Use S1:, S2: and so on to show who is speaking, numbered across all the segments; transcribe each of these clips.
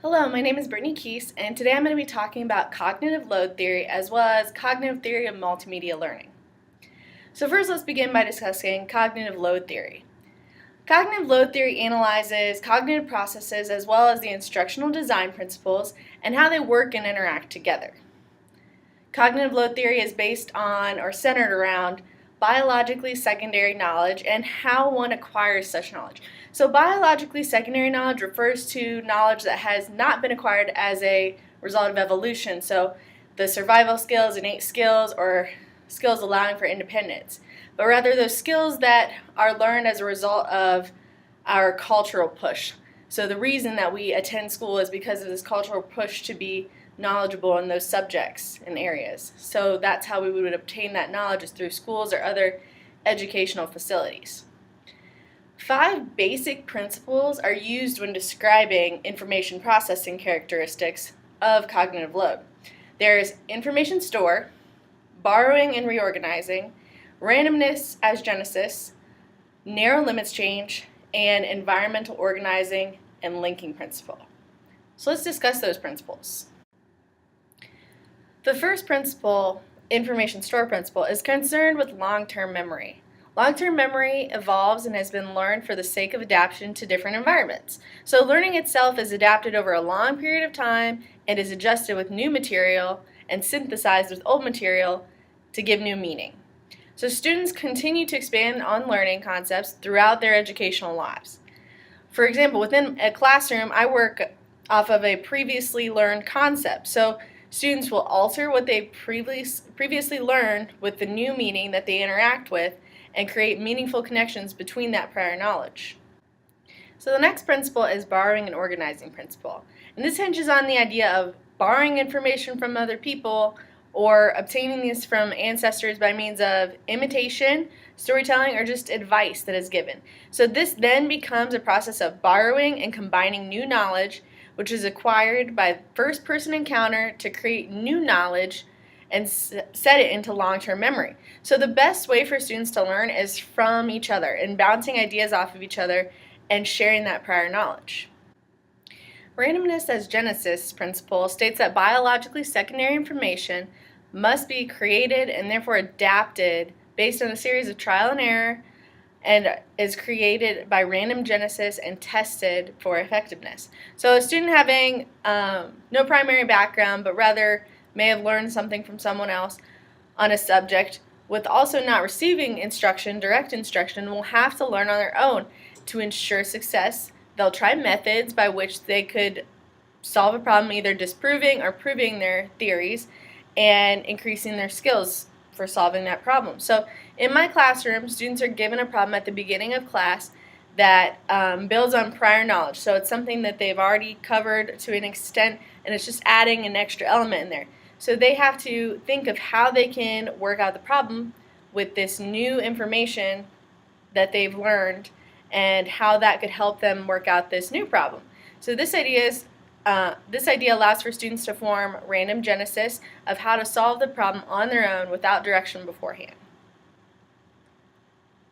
S1: Hello, my name is Brittany Keese, and today I'm going to be talking about cognitive load theory as well as cognitive theory of multimedia learning. So first, let's begin by discussing cognitive load theory. Cognitive load theory analyzes cognitive processes as well as the instructional design principles and how they work and interact together. Cognitive load theory is based on or centered around biologically secondary knowledge and how one acquires such knowledge. So biologically secondary knowledge refers to knowledge that has not been acquired as a result of evolution. So the survival skills, innate skills, or skills allowing for independence. But rather those skills that are learned as a result of our cultural push. So the reason that we attend school is because of this cultural push to be knowledgeable in those subjects and areas. So that's how we would obtain that knowledge, is through schools or other educational facilities. 5 basic principles are used when describing information processing characteristics of cognitive load. There's information store, borrowing and reorganizing, randomness as genesis, narrow limits change, and environmental organizing and linking principle. So let's discuss those principles. The first principle, information store principle, is concerned with long-term memory. Long-term memory evolves and has been learned for the sake of adaptation to different environments. So learning itself is adapted over a long period of time and is adjusted with new material and synthesized with old material to give new meaning. So students continue to expand on learning concepts throughout their educational lives. For example, within a classroom, I work off of a previously learned concept. So students will alter what they previously learned with the new meaning that they interact with and create meaningful connections between that prior knowledge. So the next principle is borrowing and organizing principle. And this hinges on the idea of borrowing information from other people or obtaining this from ancestors by means of imitation, storytelling, or just advice that is given. So this then becomes a process of borrowing and combining new knowledge, which is acquired by first-person encounter to create new knowledge and set it into long-term memory. So the best way for students to learn is from each other and bouncing ideas off of each other and sharing that prior knowledge. Randomness as genesis principle states that biologically secondary information must be created and therefore adapted based on a series of trial and error and is created by random genesis and tested for effectiveness. So a student having no primary background but rather may have learned something from someone else on a subject with also not receiving instruction, direct instruction, will have to learn on their own to ensure success. They'll try methods by which they could solve a problem, either disproving or proving their theories and increasing their skills for solving that problem. So in my classroom, students are given a problem at the beginning of class that builds on prior knowledge. So it's something that they've already covered to an extent, and it's just adding an extra element in there. So they have to think of how they can work out the problem with this new information that they've learned and how that could help them work out this new problem. So this idea allows for students to form random genesis of how to solve the problem on their own without direction beforehand.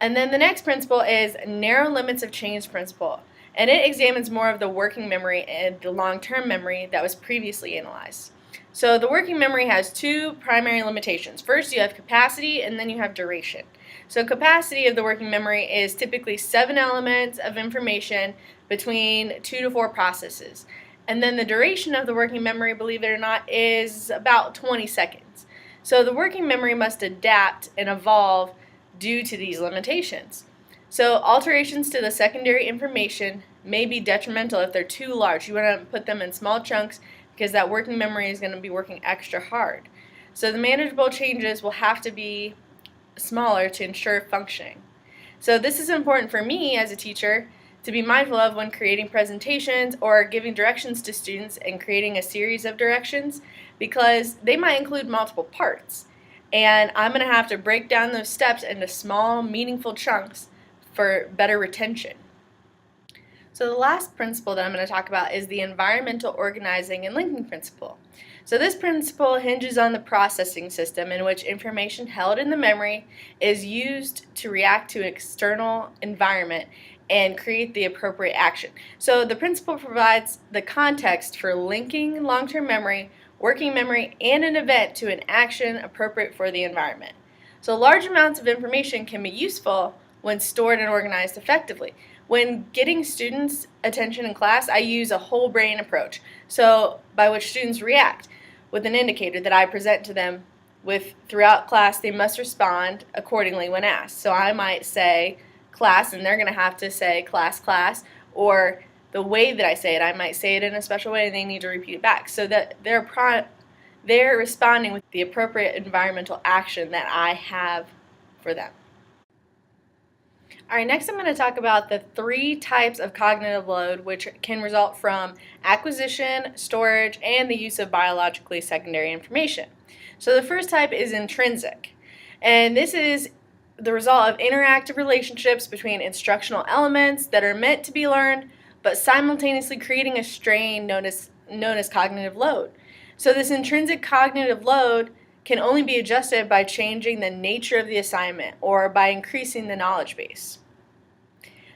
S1: And then the next principle is narrow limits of change principle, and it examines more of the working memory and the long-term memory that was previously analyzed. So the working memory has 2 primary limitations. First, you have capacity, and then you have duration. So capacity of the working memory is typically 7 elements of information between 2 to 4 processes. And then the duration of the working memory, believe it or not, is about 20 seconds. So the working memory must adapt and evolve due to these limitations. So alterations to the secondary information may be detrimental if they're too large. You want to put them in small chunks because that working memory is going to be working extra hard. So the manageable changes will have to be smaller to ensure functioning. So this is important for me as a teacher to be mindful of when creating presentations or giving directions to students and creating a series of directions, because they might include multiple parts. And I'm going to have to break down those steps into small, meaningful chunks for better retention. So the last principle that I'm going to talk about is the environmental organizing and linking principle. So this principle hinges on the processing system in which information held in the memory is used to react to external environment and create the appropriate action. So the principle provides the context for linking long-term memory, working memory, and an event to an action appropriate for the environment. So large amounts of information can be useful when stored and organized effectively. When getting students' attention in class, I use a whole brain approach, so by which students react with an indicator that I present to them with throughout class. They must respond accordingly when asked. So I might say class, and they're going to have to say class, class, or the way that I say it, I might say it in a special way and they need to repeat it back so that they're responding with the appropriate environmental action that I have for them. All right, next I'm going to talk about the 3 types of cognitive load which can result from acquisition, storage, and the use of biologically secondary information. So the first type is intrinsic, and this is the result of interactive relationships between instructional elements that are meant to be learned, but simultaneously creating a strain known as cognitive load. So this intrinsic cognitive load can only be adjusted by changing the nature of the assignment or by increasing the knowledge base.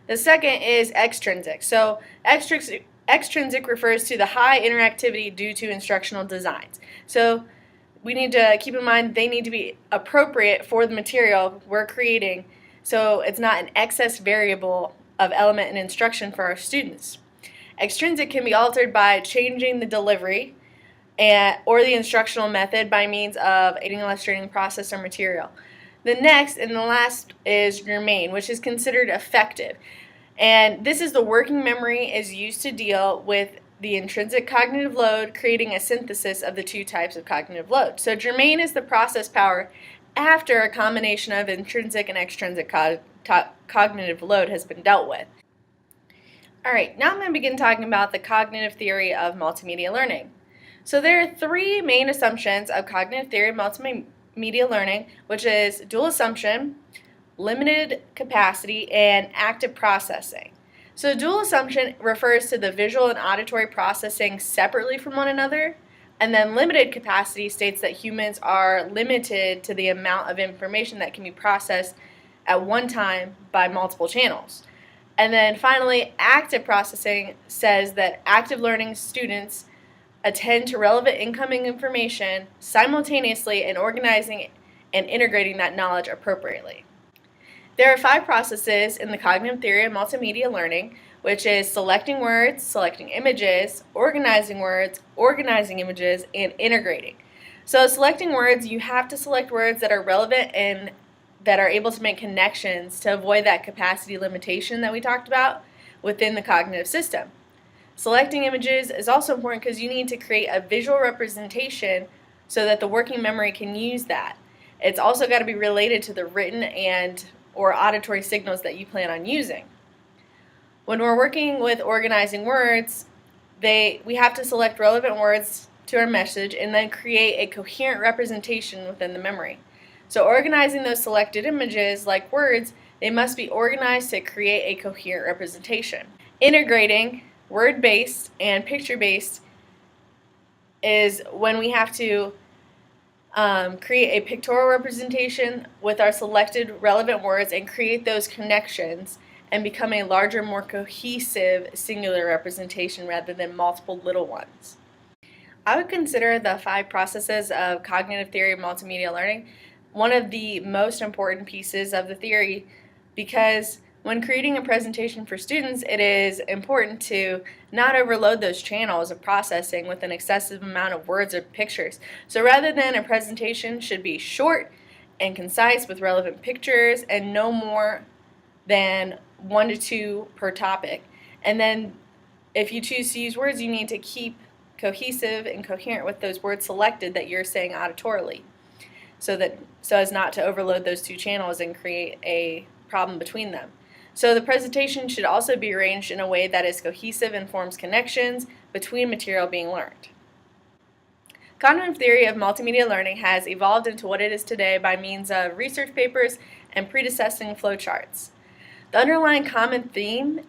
S1: The second is extrinsic. So extrinsic refers to the high interactivity due to instructional designs. So we need to keep in mind they need to be appropriate for the material we're creating, so it's not an excess variable of element and instruction for our students. Extrinsic can be altered by changing the delivery or the instructional method by means of aiding, illustrating, process, or material. The next and the last is germane, which is considered effective. And this is the working memory is used to deal with the intrinsic cognitive load, creating a synthesis of the 2 types of cognitive load. So germane is the process power after a combination of intrinsic and extrinsic cognitive load has been dealt with. All right, now I'm going to begin talking about the cognitive theory of multimedia learning. So there are 3 main assumptions of cognitive theory of multimedia learning, which is dual assumption, limited capacity, and active processing. So dual assumption refers to the visual and auditory processing separately from one another, and then limited capacity states that humans are limited to the amount of information that can be processed at one time by multiple channels. And then finally, active processing says that active learning students attend to relevant incoming information simultaneously and organizing and integrating that knowledge appropriately. There are 5 processes in the cognitive theory of multimedia learning, which is selecting words, selecting images, organizing words, organizing images, and integrating. So selecting words, you have to select words that are relevant and that are able to make connections to avoid that capacity limitation that we talked about within the cognitive system. Selecting images is also important because you need to create a visual representation so that the working memory can use that. It's also got to be related to the written or auditory signals that you plan on using. When we're working with organizing words, we have to select relevant words to our message and then create a coherent representation within the memory. So organizing those selected images, like words, they must be organized to create a coherent representation. Integrating word-based and picture-based is when we have to create a pictorial representation with our selected relevant words and create those connections and become a larger, more cohesive singular representation rather than multiple little ones. I would consider the 5 processes of cognitive theory of multimedia learning one of the most important pieces of the theory, because when creating a presentation for students, it is important to not overload those channels of processing with an excessive amount of words or pictures. So rather than a presentation should be short and concise with relevant pictures and no more than 1 to 2 per topic. And then if you choose to use words, you need to keep cohesive and coherent with those words selected that you're saying auditorily, so as not to overload those 2 channels and create a problem between them. So the presentation should also be arranged in a way that is cohesive and forms connections between material being learned. Cognitive theory of multimedia learning has evolved into what it is today by means of research papers and predecessing flowcharts. The underlying common theme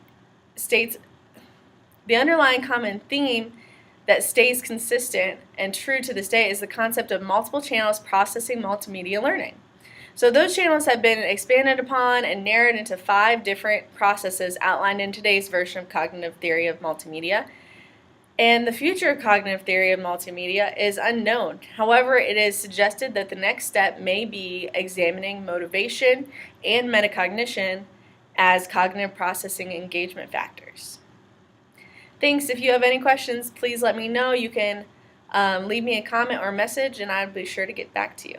S1: that stays consistent and true to this day is the concept of multiple channels processing multimedia learning. So those channels have been expanded upon and narrowed into 5 different processes outlined in today's version of cognitive theory of multimedia. And the future of cognitive theory of multimedia is unknown. However, it is suggested that the next step may be examining motivation and metacognition as cognitive processing engagement factors. Thanks. If you have any questions, please let me know. You can leave me a comment or message, and I'll be sure to get back to you.